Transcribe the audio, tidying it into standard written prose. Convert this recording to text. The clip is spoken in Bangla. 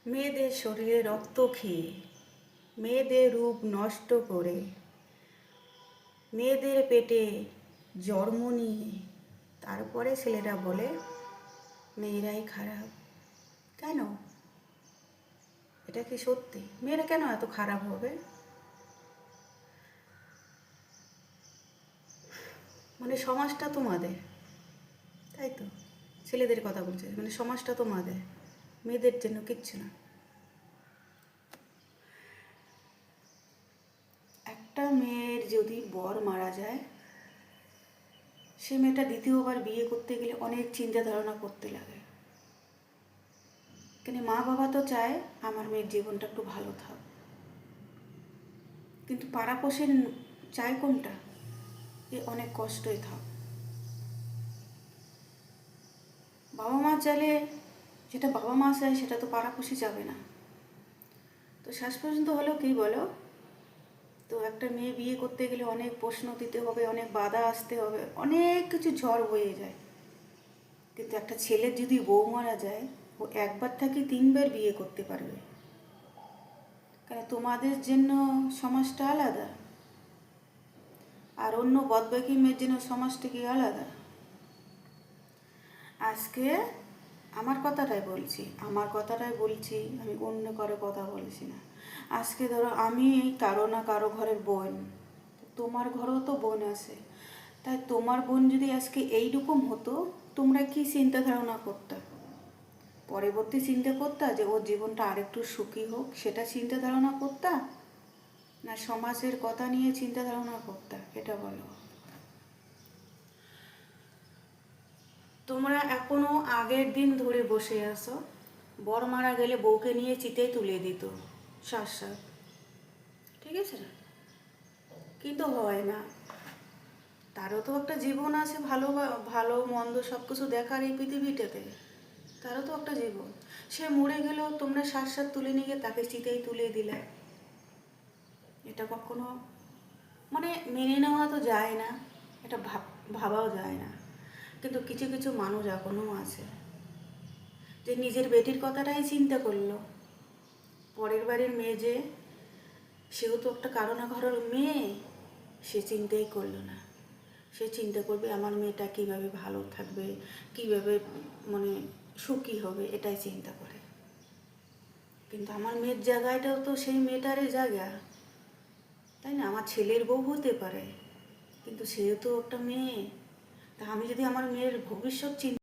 মেয়েদের শরীরে রক্ত খেয়ে, মেয়েদের রূপ নষ্ট করে, মেয়েদের পেটে জন্ম নিয়ে তারপরে ছেলেরা বলে মেয়েরাই খারাপ। কেন? এটা কি সত্যি? মেয়েরা কেন এত খারাপ হবে? মানে সমাজটা তোমাদের, তাই তো? ছেলেদের কথা বলছে, মানে সমাজটা তোমাদের, মেয়েদের জন্য কিচ্ছু না। একটা মেয়ের যদি বর মারা যায়, সে মেয়েটা দ্বিতীয়বার বিয়ে করতে গেলে অনেক চিন্তা ধারণা করতে লাগে। কেন, মা বাবা তো চায় আমার মেয়ের জীবনটা একটু ভালো থাক, কিন্তু পাড়াপড়শি চায় কোনটা? এ অনেক কষ্টই থাক। বাবা মা চাইলে, যেটা বাবা মা চায় সেটা তো পাড়াপড়শি যাবে না। তো শেষ পর্যন্ত হলেও কী বলো, তো একটা মেয়ে বিয়ে করতে গেলে অনেক প্রশ্ন দিতে হবে, অনেক বাধা আসতে হবে, অনেক কিছু ঝড় বয়ে যায়। কিন্তু একটা ছেলের যদি বউ মারা যায়, ও একবার থেকে 3বার বিয়ে করতে পারবে। কেন, তোমাদের জন্য সমাজটা আলাদা, আর অন্য বদবাকি মেয়ের জন্য সমাজটা কি আলাদা? আজকে আমার কথাটাই বলছি, আমি অন্য কারো কথা বলছি না। আজকে ধরো আমি কারো না কারো ঘরের বোন, তোমার ঘরেও তো বোন আছে। তাই তোমার বোন যদি আজকে এইরকম হতো, তোমরা কি চিন্তা ধারণা করতে? পরবর্তী চিন্তা করতা যে ওর জীবনটা আরেকটু সুখী হোক, সেটা চিন্তা ধারণা করতা, না সমাজের কথা নিয়ে চিন্তা ধারণা করতা? এটা বলো। তোমরা এখনো আগের দিন ধরে বসে আছো, বর মারা গেলে বউকে নিয়ে চিতায় তুলে দিত শ্বাস, ঠিক আছে না? কিন্তু হয় না, তারও তো একটা জীবন আছে, ভালো ভালো মন্দ সব কিছু দেখার এই পৃথিবীটাতে। তারও তো একটা জীবন। সে মরে গেলেও তোমরা শ্বাস তুলে নিয়ে তাকে চিতায় তুলে দিলে। এটা কখনো মানে মেনে নেওয়া তো যায় না, এটা ভাবাও যায় না। কিন্তু কিছু কিছু মানুষ এখনও আছে যে নিজের বেটির কথাটাই চিন্তা করলো। পরের বাড়ির মেয়ে যে, সেও তো একটা কারো না কারোর মেয়ে, সে চিন্তাই করলো না। সে চিন্তা করবে আমার মেয়েটা কীভাবে ভালো থাকবে, কীভাবে মানে সুখী হবে, এটাই চিন্তা করে। কিন্তু আমার মেয়ের জায়গাটাও তো সেই মেয়েটারই জায়গা, তাই না? আমার ছেলের বউ হতে পারে, কিন্তু সেও তো একটা মেয়ে। তা আমি যদি আমার মেয়ের ভবিষ্যৎ চিন্তা